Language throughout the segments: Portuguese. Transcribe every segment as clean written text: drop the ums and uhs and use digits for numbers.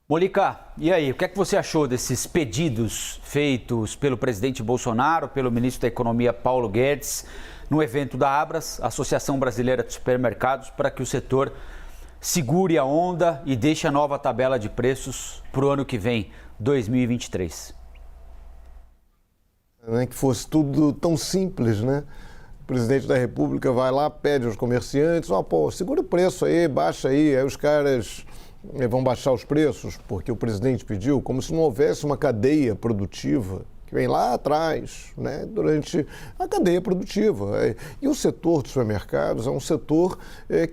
Molica, e aí, o que é que você achou desses pedidos feitos pelo presidente Bolsonaro, pelo ministro da Economia Paulo Guedes, no evento da Abras, Associação Brasileira de Supermercados, para que o setor segure a onda e deixe a nova tabela de preços para o ano que vem, 2023? Que fosse tudo tão simples, né? O presidente da República vai lá, pede aos comerciantes, segura o preço aí, baixa aí os caras vão baixar os preços porque o presidente pediu, como se não houvesse uma cadeia produtiva que vem lá atrás, né, durante a cadeia produtiva. E o setor dos supermercados é um setor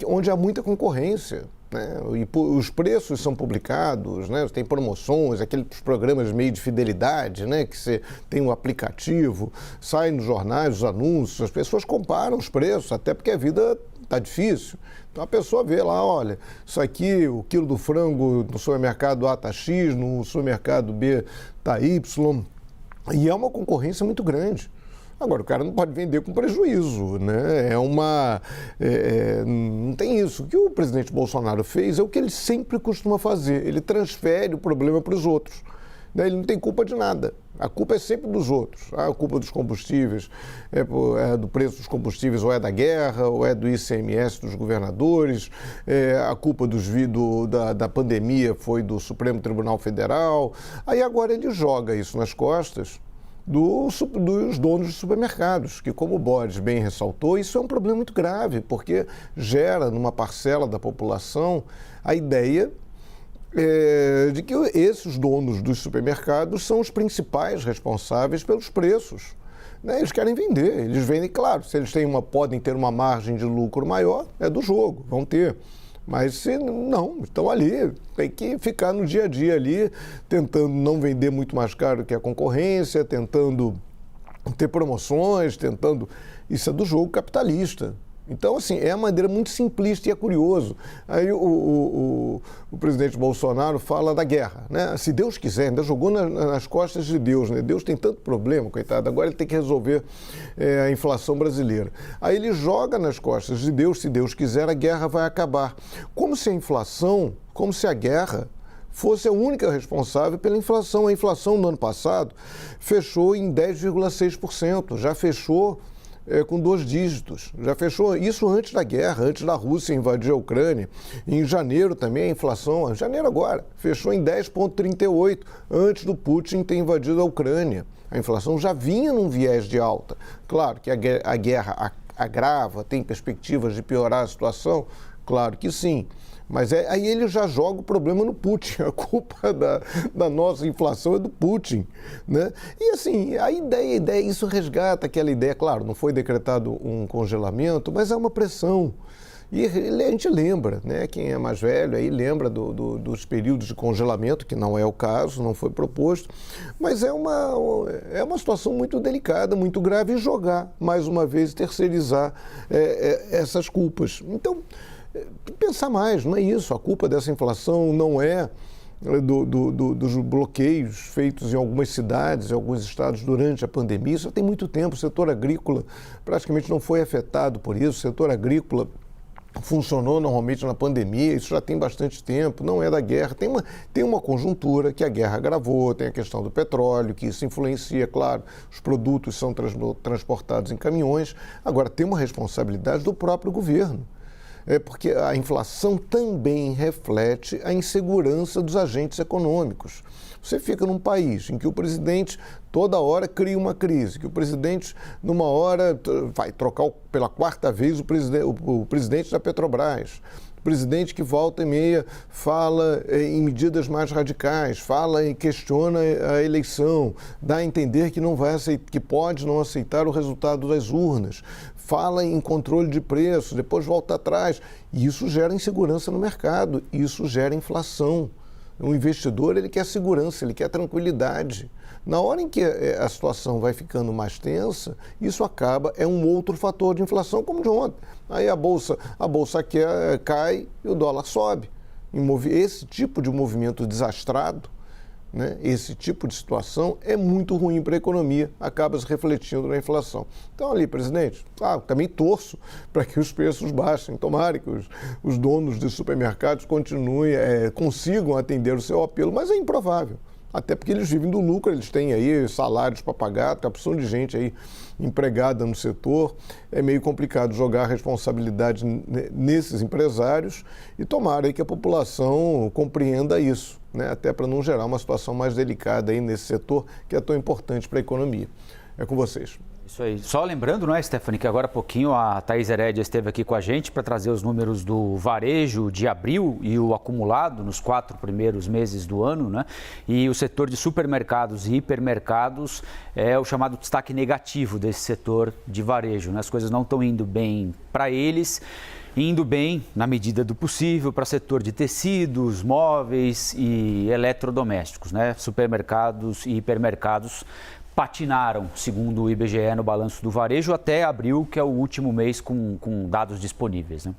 onde há muita concorrência, né, e os preços são publicados, né, tem promoções, aqueles programas meio de fidelidade, né, que você tem um aplicativo, sai nos jornais os anúncios, as pessoas comparam os preços, até porque a vida está difícil. Então a pessoa vê lá, olha, isso aqui, o quilo do frango no supermercado A está X, no supermercado B está Y, e é uma concorrência muito grande. Agora, o cara não pode vender com prejuízo, né? Não tem isso. O que o presidente Bolsonaro fez é o que ele sempre costuma fazer, ele transfere o problema para os outros. Ele não tem culpa de nada. A culpa é sempre dos outros. A culpa dos combustíveis é do preço dos combustíveis, ou é da guerra, ou é do ICMS dos governadores. A culpa da pandemia foi do Supremo Tribunal Federal. Aí agora ele joga isso nas costas dos donos de supermercados, que, como o Boris bem ressaltou, isso é um problema muito grave, porque gera numa parcela da população a ideia de que esses donos dos supermercados são os principais responsáveis pelos preços. Né? Eles querem vender, eles vendem, claro, se eles podem ter uma margem de lucro maior, é do jogo, vão ter. Mas se não, estão ali, tem que ficar no dia a dia ali, tentando não vender muito mais caro que a concorrência, tentando ter promoções, Isso é do jogo capitalista. Então, assim, é uma maneira muito simplista e é curioso. Aí o presidente Bolsonaro fala da guerra, né? Se Deus quiser, ainda jogou nas costas de Deus, né? Deus tem tanto problema, coitado, agora ele tem que resolver a inflação brasileira. Aí ele joga nas costas de Deus, se Deus quiser, a guerra vai acabar. Como se a guerra fosse a única responsável pela inflação. A inflação no ano passado fechou em 10,6%, já fechou com 2 dígitos. Já fechou isso antes da guerra, antes da Rússia invadir a Ucrânia. Em janeiro também a inflação, em janeiro agora, fechou em 10,38%, antes do Putin ter invadido a Ucrânia. A inflação já vinha num viés de alta. Claro que a guerra agrava, tem perspectivas de piorar a situação? Claro que sim. Mas aí ele já joga o problema no Putin. A culpa da nossa inflação é do Putin, né? E assim, a ideia, isso resgata aquela ideia, claro, não foi decretado um congelamento, mas é uma pressão. E a gente lembra, né? Quem é mais velho aí lembra dos períodos de congelamento, que não é o caso, não foi proposto, mas é uma situação muito delicada, muito grave, e jogar, mais uma vez, terceirizar essas culpas. Então, pensar mais, não é isso. A culpa dessa inflação não é dos bloqueios feitos em algumas cidades, em alguns estados durante a pandemia. Isso já tem muito tempo. O setor agrícola praticamente não foi afetado por isso. O setor agrícola funcionou normalmente na pandemia, isso já tem bastante tempo, não é da guerra. Tem uma conjuntura que a guerra agravou, tem a questão do petróleo, que isso influencia, claro, os produtos são transportados em caminhões. Agora, tem uma responsabilidade do próprio governo. Porque a inflação também reflete a insegurança dos agentes econômicos. Você fica num país em que o presidente toda hora cria uma crise, que o presidente, numa hora, vai trocar pela 4ª vez o presidente da Petrobras. Presidente que volta e meia fala em medidas mais radicais, fala e questiona a eleição, dá a entender que que pode não aceitar o resultado das urnas, fala em controle de preços, depois volta atrás. E isso gera insegurança no mercado, isso gera inflação. O investidor, ele quer segurança, ele quer tranquilidade. Na hora em que a situação vai ficando mais tensa, isso é um outro fator de inflação, como de ontem. Aí a bolsa cai e o dólar sobe. Esse tipo de movimento desastrado né, esse tipo de situação é muito ruim para a economia, acaba se refletindo na inflação. Então, ali, presidente, também torço para que os preços baixem. Tomara que os donos de supermercados continuem, consigam atender o seu apelo, mas é improvável. Até porque eles vivem do lucro, eles têm aí salários para pagar, tem uma opção de gente aí empregada no setor. É meio complicado jogar a responsabilidade nesses empresários e tomara aí que a população compreenda isso, né? Até para não gerar uma situação mais delicada aí nesse setor que é tão importante para a economia. É com vocês. Isso aí. Só lembrando, não é, Stephanie, que agora há pouquinho a Thaís Herédia esteve aqui com a gente para trazer os números do varejo de abril e o acumulado nos 4 primeiros meses do ano, né? E o setor de supermercados e hipermercados é o chamado destaque negativo desse setor de varejo, né? As coisas não estão indo bem para eles, indo bem, na medida do possível, para o setor de tecidos, móveis e eletrodomésticos, né? Supermercados e hipermercados patinaram, segundo o IBGE, no balanço do varejo até abril, que é o último mês com dados disponíveis, né?